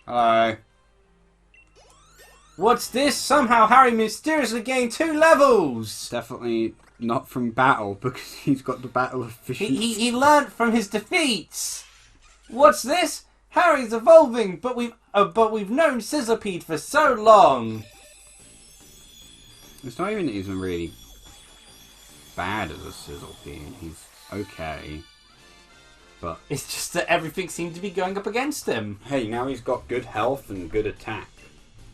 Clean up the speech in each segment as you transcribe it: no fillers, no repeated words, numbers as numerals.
Hello. What's this? Somehow Harry mysteriously gained 2 levels! Definitely not from battle, because he's got the battle efficiency. He learnt from his defeats! What's this? Harry's evolving, but we've known Sizzlipede for so long! It's not even really bad as a Sizzlipede. He's okay. But It's just that everything seemed to be going up against him. hey, now he's got good health and good attack.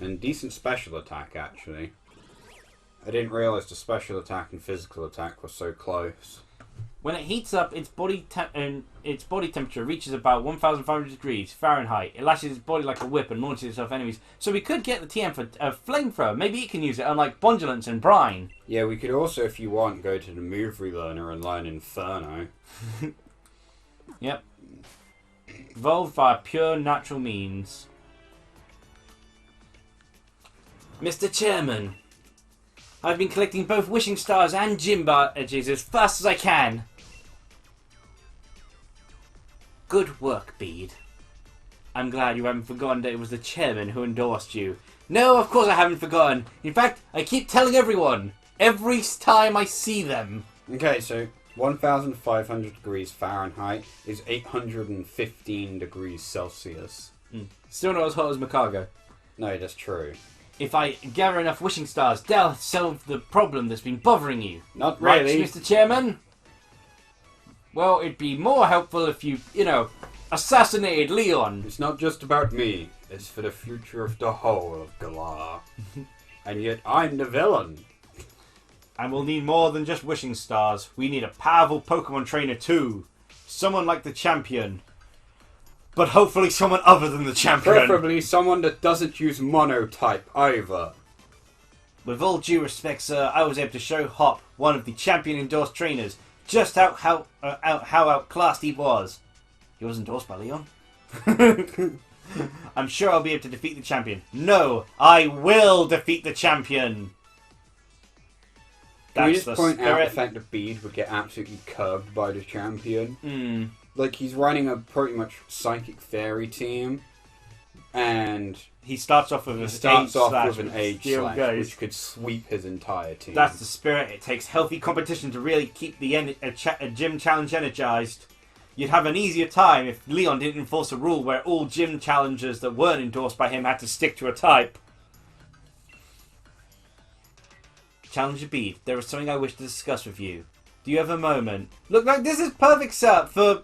And decent special attack, actually. I didn't realise the special attack and physical attack were so close. When it heats up, its body temperature reaches about 1,500 degrees Fahrenheit. It lashes its body like a whip and launches itself at enemies. So we could get the TM for a flamethrower. Maybe it can use it, unlike Bondulance and Brine. Yeah, we could also, if you want, go to the move relearner and learn Inferno. Yep. Evolved via pure natural means. Mr. Chairman, I've been collecting both wishing stars and gym badges as fast as I can. Good work, Bede. I'm glad you haven't forgotten that it was the chairman who endorsed you. No, of course I haven't forgotten. In fact, I keep telling everyone. Every time I see them. Okay, so 1,500 degrees Fahrenheit is 815 degrees Celsius. Still not as hot as Macago. No, that's true. If I gather enough wishing stars, they'll solve the problem that's been bothering you. Not Right, really. Mr. Chairman? Well, it'd be more helpful if you, assassinated Leon. It's not just about me. It's for the future of the whole of Galar. And yet I'm the villain. And we'll need more than just wishing stars. We need a powerful Pokemon trainer too. Someone like the champion. But hopefully someone other than the champion. Preferably someone that doesn't use monotype either. With all due respect, sir, I was able to show Hop, one of the champion-endorsed trainers, just how outclassed he was. He was endorsed by Leon. I'm sure I'll be able to defeat the champion. No, I will defeat the champion. Can we That's just the point out spirit. the fact that Bede would get absolutely curbed by the champion? Hmm. He's running a pretty much psychic fairy team, and He starts off with he an starts age off slash, with an age still slash, goes. which could sweep his entire team. That's the spirit. It takes healthy competition to really keep a gym challenge energized. You'd have an easier time if Leon didn't enforce a rule where all gym challengers that weren't endorsed by him had to stick to a type. Challenger Bede, there is something I wish to discuss with you. Do you have a moment? Look, like this is perfect setup for,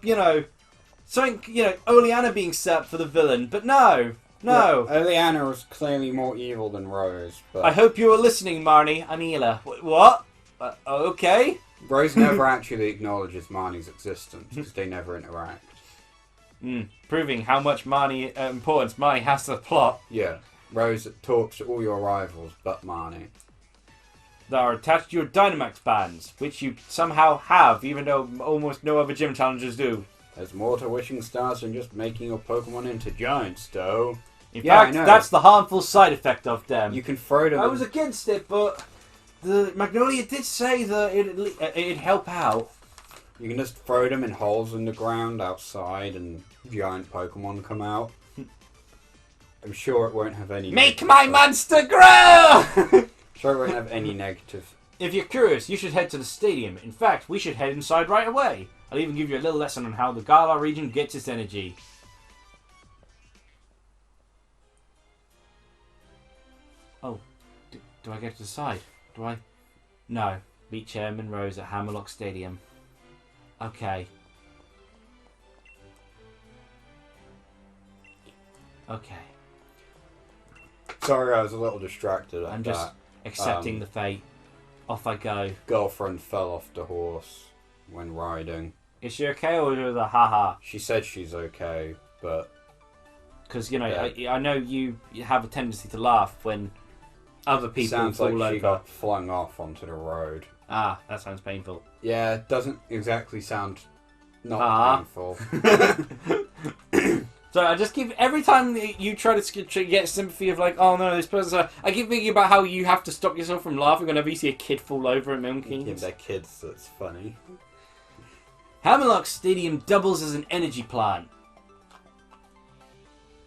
something, Oleana being set up for the villain, but no. Yeah, Oleana was clearly more evil than Rose, but I hope you are listening, Marnie. Anila. What? Okay. Rose never actually acknowledges Marnie's existence because they never interact. Proving how much importance Marnie has to the plot. Yeah, Rose talks to all your rivals but Marnie. That are attached to your Dynamax bands, which you somehow have, even though almost no other gym challengers do. There's more to wishing stars than just making your Pokemon into giants, though. In Yeah, I fact, know. that's the harmful side effect of them. You can throw them. I was against it, but the Magnolia did say that it'd help out. You can just throw them in holes in the ground outside, and giant Pokemon come out. I'm sure it won't have any. Make negative my effect. monster grow! Sure, it won't have any negative. If you're curious, you should head to the stadium. In fact, we should head inside right away. I'll even give you a little lesson on how the Galar region gets its energy. Oh, do I get to decide? Do I? No. Meet Chairman Rose at Hammerlock Stadium. Okay. Okay. Sorry, I was a little distracted. I'm just accepting the fate. Off I go. Girlfriend fell off the horse when riding. Is she okay or is it a haha? She said she's okay, but Because, I know you have a tendency to laugh when other people sounds fall like over. she got flung off onto the road. Ah, that sounds painful. Yeah, it doesn't exactly sound not painful. So I just keep, every time you try to get sympathy of like, oh no, this person, I keep thinking about how you have to stop yourself from laughing whenever you see a kid fall over at Milton Yeah, Keynes. they're kids, so it's funny. Hammerlock Stadium doubles as an energy plant.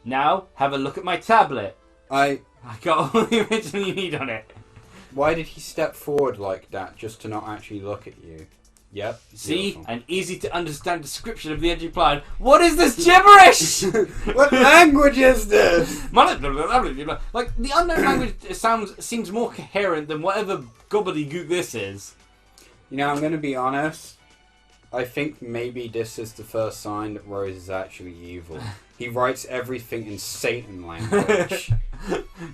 Now, have a look at my tablet. I got all the information you need on it. Why did he step forward like that just to not actually look at you? Yep. See? Beautiful. An easy to understand description of the entry plan. What is this gibberish? What language is this? Like, the unknown language seems more coherent than whatever gobbledygook this is. You know, I'm going to be honest. I think maybe this is the first sign that Rose is actually evil. He writes everything in Satan language.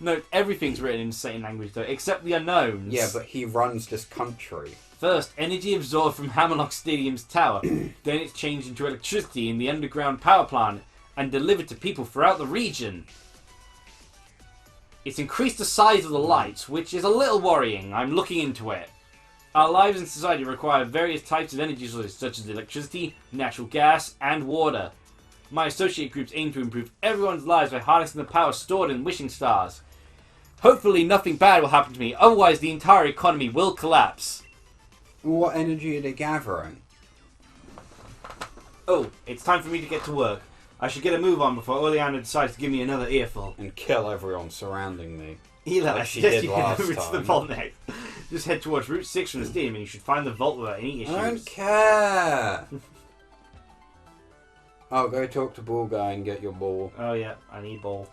No, everything's written in Satan language though, except the unknowns. Yeah, but he runs this country. First, energy absorbed from Hammerlock Stadium's tower. Then it's changed into electricity in the underground power plant and delivered to people throughout the region. It's increased the size of the lights, which is a little worrying. I'm looking into it. Our lives in society require various types of energy sources, such as electricity, natural gas, and water. My associate groups aim to improve everyone's lives by harnessing the power stored in wishing stars. Hopefully nothing bad will happen to me, otherwise the entire economy will collapse. What energy are they gathering? Oh, it's time for me to get to work. I should get a move on before Oleana decides to give me another earful. And kill everyone surrounding me. Eli, Like she did last to the time. vault next. Just head towards Route 6 from the stadium and you should find the vault without any issues. I don't care. Oh, go talk to Ball Guy and get your ball. Oh yeah, I need ball.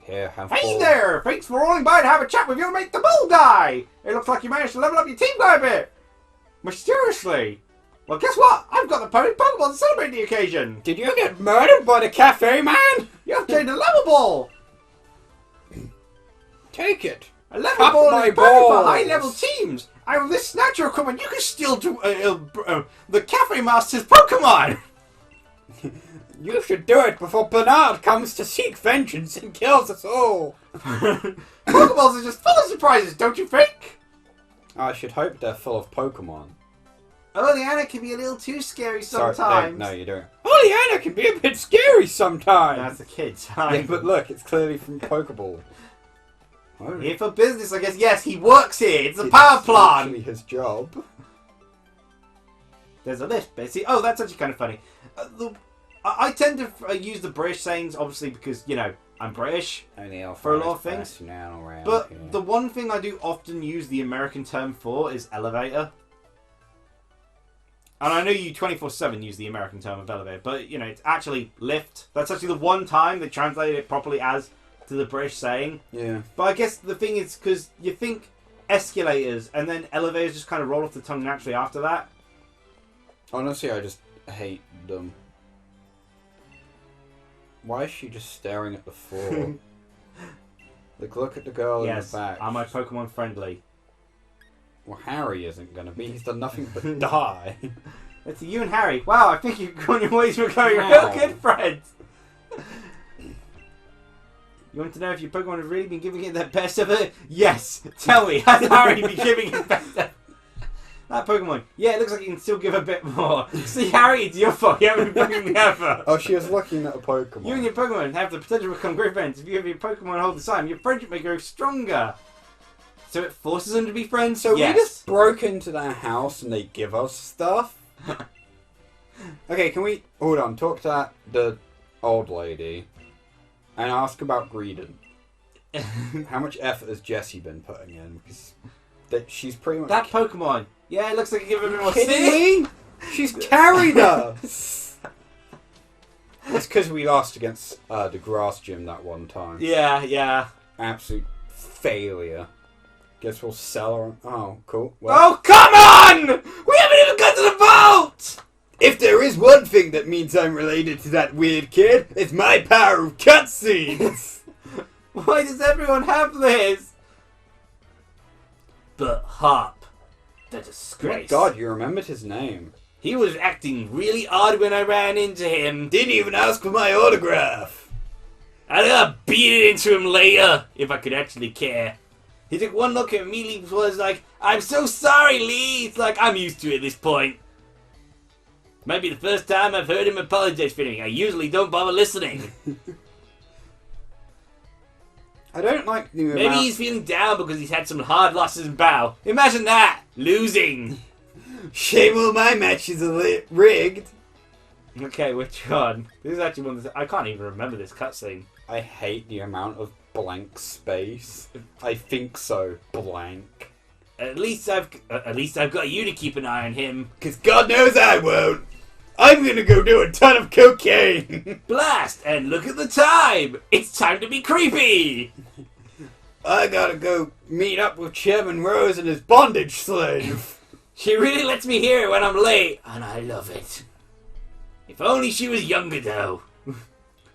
Here, have Hey ball. there! Thanks for rolling by to have a chat with your mate the Bull Guy! It looks like you managed to level up your team by a bit! Mysteriously! Well, guess what? I've got the perfect Pokemon to celebrate the occasion! Did you get murdered by the cafe man? You obtained a level ball! Take it. A level Cut ball my is perfect for balls. high-level teams! And with this snatcher equipment, you can steal the Cafe Master's Pokemon! You should do it before Bernard comes to seek vengeance and kills us all. Pokeballs are just full of surprises, don't you think? I should hope they're full of Pokemon. Oleana can be a little too scary Sorry, sometimes. no, you don't. Oleana can be a bit scary sometimes. That's the kids. Yeah, but look, it's clearly from Pokeball. Oh, Here for business, I guess. Yes, he works here. It's a power plant. Actually, his job. There's a list, basically. Oh, that's actually kind of funny. I tend to use the British sayings, obviously, because, you know, I'm British. For a lot of things. But here. the one thing I do often use the American term for is elevator. And I know you 24/7 use the American term of elevator, but, you know, it's actually lift. That's actually the one time they translated it properly as to the British saying. Yeah. But I guess the thing is, because you think escalators and then elevators just kind of roll off the tongue naturally after that. Honestly, I just hate them. Why is she just staring at the floor? Like, look at the girl in the back. Am I Pokemon friendly? Well, Harry isn't going to be. He's done nothing but die. It's you and Harry. Wow, I think you've gone your ways to becoming Wow. real good friends. You want to know if your Pokemon have really been giving it their best ever? Yes! Tell me, has Harry been giving his best ever? That Pokemon, yeah, it looks like you can still give a bit more. See, Harry, it's your fault. You haven't been fucking ever. Oh, she was looking at a Pokemon. You and your Pokemon have the potential to become great friends. If you have your Pokemon hold the sign, your friendship may grow stronger. So it forces them to be friends? So yes. we just broke into their house and they give us stuff? Okay, can we... Hold on, talk to the old lady and ask about Greedon. How much effort has Jessie been putting in? Because she's pretty much... That Pokemon. Yeah, it looks like you give it a bit more kidding me? She's carried us! It's because we lost against the grass gym that one time. Yeah, yeah. Absolute failure. Guess we'll sell her. Oh, cool. Well, Oh, come on! We haven't even got to the vault! if there is one thing that means I'm related to that weird kid, it's my power of cutscenes! Why does everyone have this? But Hop, the disgrace. Oh my god, you remembered his name. He was acting really odd when I ran into him. Didn't even ask for my autograph. I'd have beat it into him later, if I could actually care. He took one look at me and was like, I'm so sorry, Lee. It's like, I'm used to it at this point. Might be the first time I've heard him apologize for anything. I usually don't bother listening. I don't like the Maybe amount... he's feeling down because he's had some hard losses in battle. Imagine that! Losing! Shame all my matches are rigged. Okay, which one? This is actually one I can't even remember this cutscene. I hate the amount of blank space. I think so. Blank. At least I've got you to keep an eye on him. Because God knows I won't. I'm gonna go do a ton of cocaine. Blast! And look at the time! It's time to be creepy! I gotta go meet up with Chairman Rose and his bondage slave. She really lets me hear it when I'm late, and I love it. If only she was younger, though.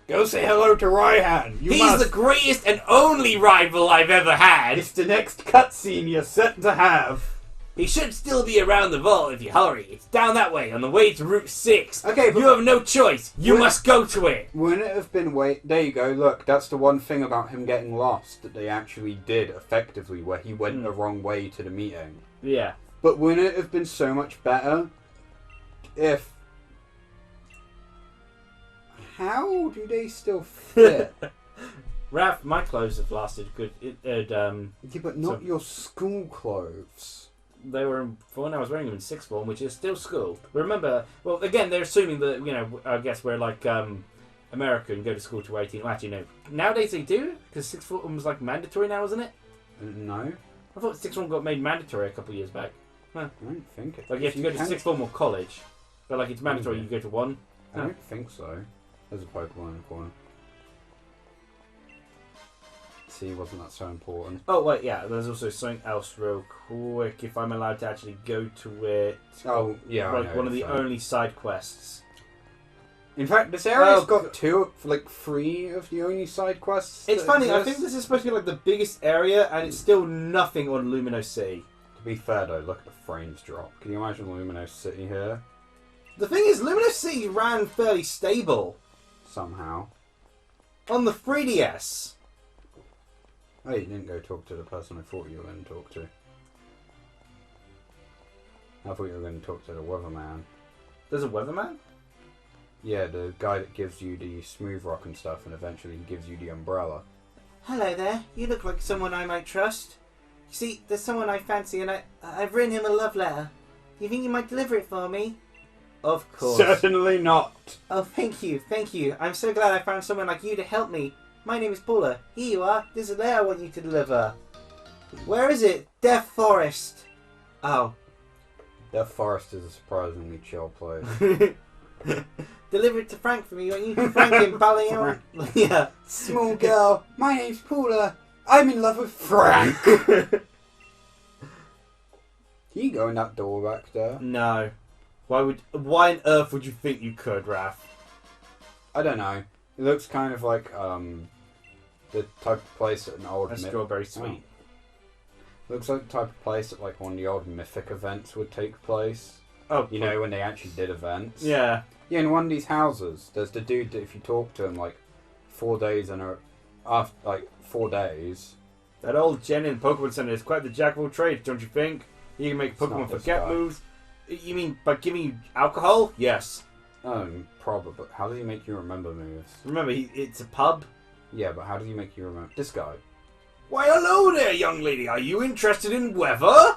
Go say hello to Raihan. He's the greatest and only rival I've ever had. It's the next cutscene you're set to have. He should still be around the vault if you hurry. It's down that way, on the way to Route 6. Okay, but you have no choice. You must go to it. Wouldn't it have been There you go. Look, that's the one thing about him getting lost that they actually did effectively, where he went the wrong way to the meeting. Yeah. But wouldn't it have been so much better if... How do they still fit? Raph, my clothes have lasted good. Yeah, but not your school clothes. They were for when I was wearing them in sixth form, which is still school. Remember, well, again, they're assuming that, you know, I guess we're like American, go to school to 18. Well, actually, no. Nowadays they do, because sixth form was like mandatory now, isn't it? No. I thought sixth form got made mandatory a couple of years back. Huh. I don't think it. Like you have to go to sixth form or college, but like it's mandatory you go to one. I don't think so. There's a Pokemon in the corner. See, wasn't that so important? Oh wait, yeah. There's also something else, real quick. If I'm allowed to actually go to it. Oh yeah, like one of the only side quests. In fact, this area's got three of the only side quests. It's funny. I think this is supposed to be like the biggest area, and it's still nothing on Lumino City. To be fair though, look at the frames drop. Can you imagine Lumino City here? The thing is, Lumino City ran fairly stable. Somehow. On the 3DS. Oh, you didn't go talk to the person I thought you were going to talk to. I thought you were going to talk to the weatherman. There's a weatherman? Yeah, the guy that gives you the smooth rock and stuff and eventually gives you the umbrella. Hello there. You look like someone I might trust. You see, there's someone I fancy and I've written him a love letter. Do you think you might deliver it for me? Of course. Certainly not. Oh, thank you, thank you. I'm so glad I found someone like you to help me. My name is Paula. Here you are. This is a letter I want you to deliver. Where is it? Death Forest. Oh. Death Forest is a surprisingly chill place. Deliver it to Frank for me, won't you? Frank in Balliol. Yeah. Small girl. My name's Paula. I'm in love with Frank. Can you go in that door back there? No. Why on earth would you think you could, Raph? I don't know. It looks kind of like the type of place at an old... Strawberry sweet. Oh. Looks like the type of place that like one of the old Mythic events would take place. Oh, you know, when they actually did events. Yeah. Yeah, in one of these houses, there's the dude that if you talk to him like 4 days after 4 days. That old Jen in Pokemon Center is quite the jack of all trades, don't you think? He can make Pokemon forget moves. You mean by giving you alcohol? Yes. Probably, but how does he make you remember moves? Remember, it's a pub. Yeah, but how does he make you remember? This guy. Why, hello there, young lady. Are you interested in weather?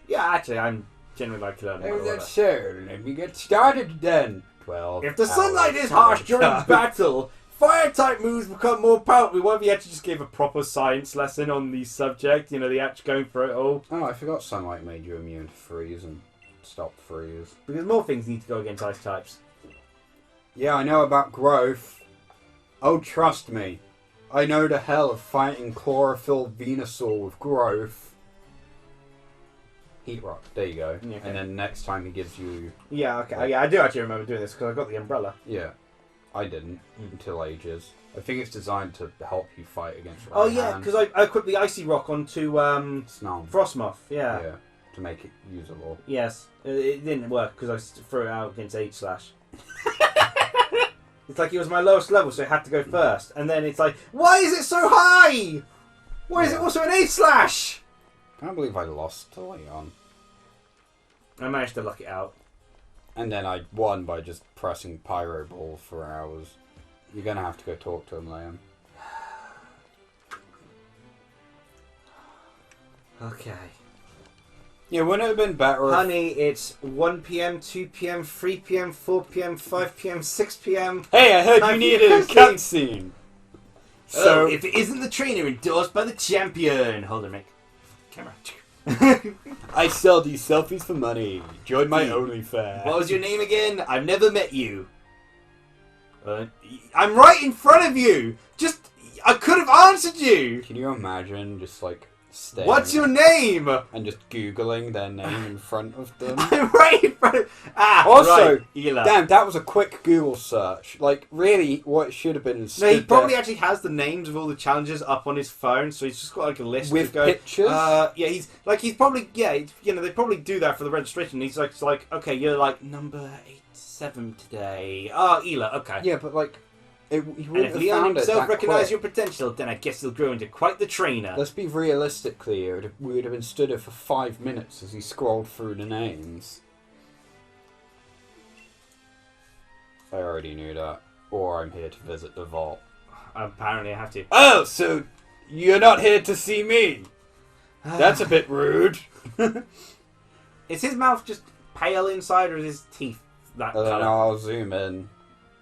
Yeah, actually, I'm generally like learning Oh, weather. that's so. Let me get started then. 12 If the sunlight is harsh during battle, fire-type moves become more powerful. What if you actually just gave a proper science lesson on the subject? You know, the actual going for it all. Oh, I forgot sunlight made you immune to freeze and stopped freeze. Because more things need to go against ice types. Yeah, I know about growth. Oh, trust me. I know the hell of fighting Chlorophyll Venosaur with growth. Heat rock. There you go. Okay. And then next time he gives you... Yeah, okay. Yeah, I do actually remember doing this because I got the umbrella. Yeah. I didn't until ages. I think it's designed to help you fight against Raphaham. Oh, yeah, because I equipped the icy rock onto Frostmoth. Yeah. Yeah, to make it usable. Yes. It didn't work because I threw it out against H/. It's like it was my lowest level, so it had to go first. And then it's like, why is it so high? Why is it also an H/? I can't believe I lost to Leon. I managed to luck it out. And then I won by just pressing Pyro Ball for hours. You're going to have to go talk to him, Leon. Okay. Yeah, wouldn't it have been better if... Honey, it's 1 p.m., 2 p.m., 3 p.m., 4 p.m., 5 p.m., 6 p.m. Hey, I heard 9 you needed a p.m. cutscene. So, if it isn't the trainer endorsed by the champion. Hold on, Mick. Camera. I sell these selfies for money. Join my OnlyFans. What was your name again? I've never met you. I'm right in front of you. I could have answered you. Can you imagine just like staring What's your name? and just googling their name in front of them? I'm right in front of... Also, right, Ela. damn, that was a quick Google search. Like, really, what should have been is No, he stood probably there actually has the names of all the challenges up on his phone, so he's just got like a list with to go. pictures. He's probably they probably do that for the registration. He's like, okay, you're like number 87 today. Oh, Ela, okay. Yeah, but like, he And wouldn't if have Leon found it himself that recognises quick. your potential, then I guess he'll grow into quite the trainer. Let's be realistically here. We would have been stood here for 5 minutes as he scrolled through the names. I already knew that. Or I'm here to visit the vault. Apparently I have to. Oh, so you're not here to see me? That's a bit rude. Is his mouth just pale inside, or is his teeth that I don't colour? know, I'll zoom in.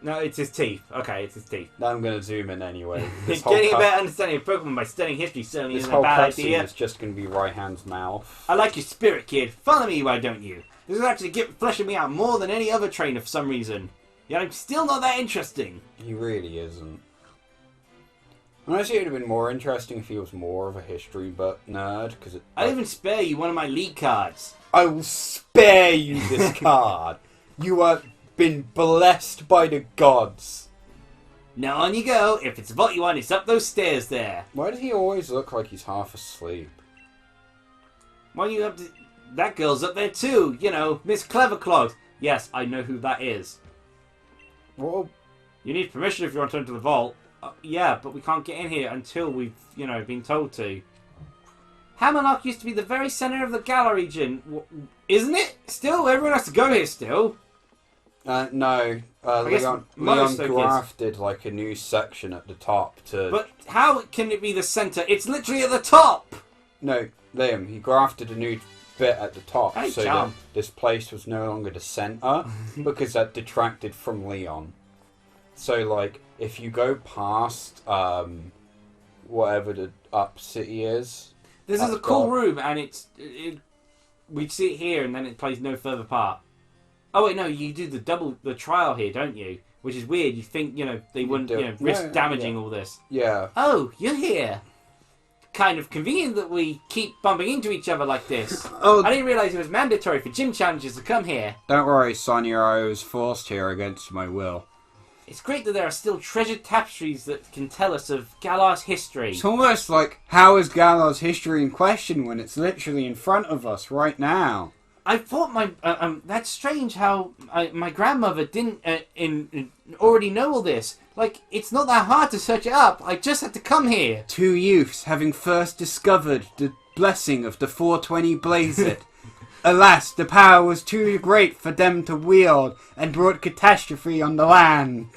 No, it's his teeth. Okay, it's his teeth. I'm going to zoom in anyway. Getting a better understanding of Pokemon by studying history certainly This isn't whole a bad cutscene idea. is just going to be Raihan's mouth. I like your spirit, kid. Follow me, why don't you? This is actually fleshing me out more than any other trainer for some reason. Yet I'm still not that interesting. He really isn't. Honestly, it would have been more interesting if he was more of a history nerd, because I'll even spare you one of my league cards. I will spare you this card. You have been blessed by the gods. Now on you go. If it's a vault you want, it's up those stairs there. Why does he always look like he's half asleep? Why you have to... That girl's up there too. You know, Miss Cleverclogs. Yes, I know who that is. Well, You need permission if you want to enter the vault. Yeah, but we can't get in here until we've, been told to. Hammerlock used to be the very centre of the Galar region. Isn't it? Still, everyone has to go here still. no. I guess Leon most of grafted like a new section at the top to... But how can it be the centre? It's literally at the top! No, Liam, he grafted a new bit at the top Hey, so Charm. that this place was no longer the centre because that detracted from Leon. So, like, if you go past whatever the up city is... This is a cool room, and we see it here, and then it plays no further part. Oh wait, no, you do the trial here, don't you? Which is weird. You think they wouldn't risk damaging all this. Yeah. Oh, you're here. Kind of convenient that we keep bumping into each other like this. Oh, I didn't realise it was mandatory for gym challenges to come here. don't worry, Sonia. I was forced here against my will. It's great that there are still treasured tapestries that can tell us of Galar's history. It's almost like, how is Galar's history in question when it's literally in front of us right now? I thought that's strange how my grandmother didn't already know all this. Like, it's not that hard to search it up. I just had to come here. 2 youths having first discovered the blessing of the 420 Blazed. Alas, the power was too great for them to wield and brought catastrophe on the land.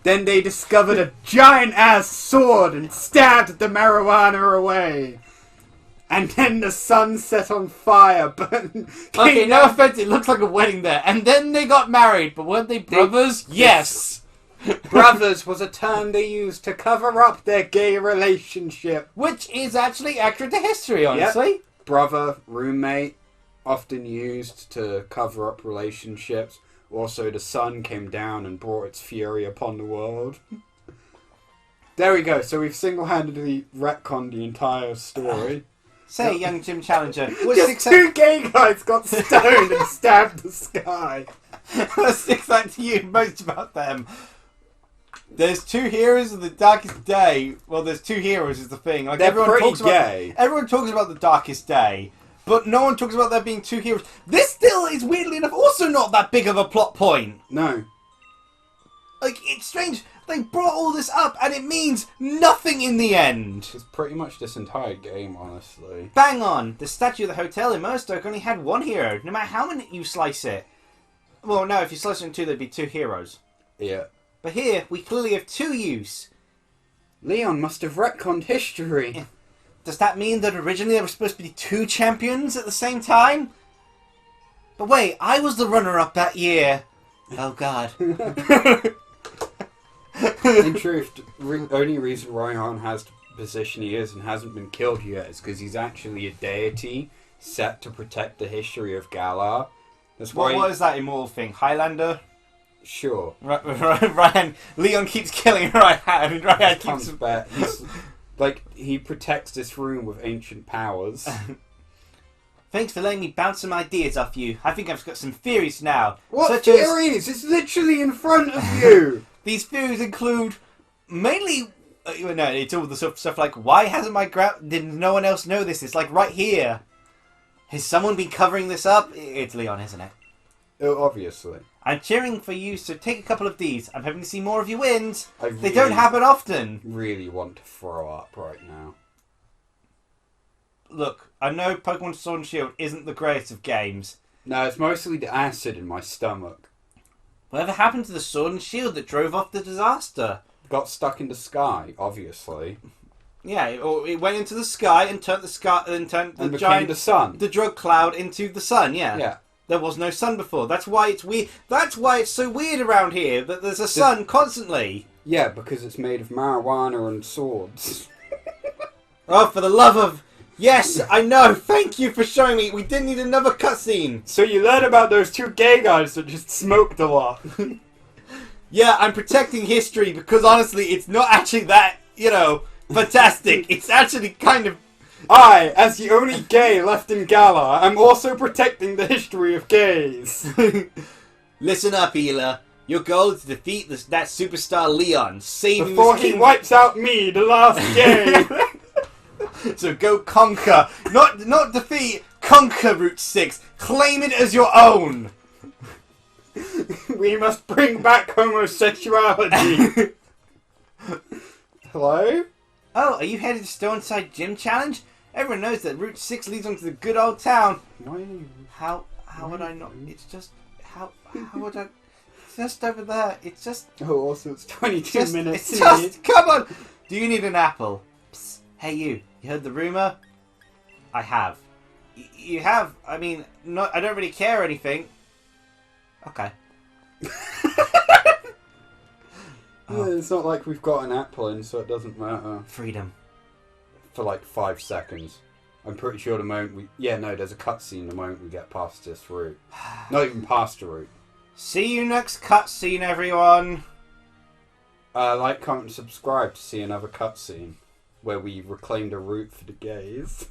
Then they discovered a giant-ass sword and stabbed the marijuana away. And then the sun set on fire, but... Okay, no offense, it looks like a wedding there. And then they got married, but weren't they brothers? Yes! Brothers was a term they used to cover up their gay relationship. Which is actually accurate to history, honestly. Yep. Brother, roommate, often used to cover up relationships. Also, the sun came down and brought its fury upon the world. There we go, so we've single-handedly retconned the entire story. Say, young gym challenger. Just 2 gay guys got stoned and stabbed the sky. What sticks out to you most about them? There's 2 heroes of the Darkest Day. Well, there's 2 heroes is the thing. Like, They're everyone pretty talks gay. Everyone talks about the Darkest Day, but no one talks about there being 2 heroes. This still is, weirdly enough, also not that big of a plot point. No. Like, it's strange. They brought all this up, and it means nothing in the end. It's pretty much this entire game, honestly. Bang on! The statue of the hotel in Merstoke only had 1 hero, no matter how many you slice it. Well, no, if you slice it in 2, there'd be 2 heroes. Yeah. But here, we clearly have 2 use. Leon must have retconned history. Does that mean that originally there were supposed to be 2 champions at the same time? But wait, I was the runner-up that year. Oh God. In truth, the only reason Ryan has the position he is and hasn't been killed yet is because he's actually a deity set to protect the history of Galar. That's why. What is that immortal thing? Highlander? Sure. Ryan, Leon keeps killing Ryan. Ryan keeps back. He protects this room with ancient powers. Thanks for letting me bounce some ideas off you. I think I've got some theories now. What theories? It's literally in front of you. These theories include mainly, it's all the stuff like, why hasn't did no one else know this? It's like right here. Has someone been covering this up? It's Leon, isn't it? Oh, obviously. I'm cheering for you, so take a couple of these. I'm hoping to see more of your wins. They don't happen often. Really want to throw up right now. Look, I know Pokémon Sword and Shield isn't the greatest of games. No, it's mostly the acid in my stomach. Whatever happened to the Sword and Shield that drove off the disaster? Got stuck in the sky, obviously. Yeah, it went into the sky and turned the sky and turned the giant the sun. The drug cloud into the sun. Yeah. Yeah. There was no sun before. That's why it's weird. That's why it's so weird around here that there's a sun constantly. Yeah, because it's made of marijuana and swords. Oh, for the love of... Yes, I know. Thank you for showing me. We didn't need another cutscene. So you learn about those 2 gay guys that just smoked a lot. Yeah, I'm protecting history because honestly, it's not actually that, fantastic. It's actually kind of... I, as the only gay left in Galar, am also protecting the history of gays. Listen up, Hila. Your goal is to defeat that superstar Leon, saving before he wipes out me, the last gay. So go conquer, not defeat, conquer Route 6. Claim it as your own. We must bring back homosexuality. Hello? Oh, are you headed to Stoneside Gym Challenge? Everyone knows that Route 6 leads on to the good old town. Why are you... How would I not? It's just... How would I... It's just over there. It's just... Oh, also it's 22 minutes. It's just... Come on! Do you need an apple? Psst. Hey you heard the rumour? I have. You have? I mean, I don't really care or anything. Okay. It's not like we've got an apple in, so it doesn't matter. Freedom. For like 5 seconds. I'm pretty sure the moment we... Yeah, no, there's a cutscene the moment we get past this route. Not even past the route. See you next cutscene, everyone! Like, comment, and subscribe to see another cutscene where we reclaim the route for the gays.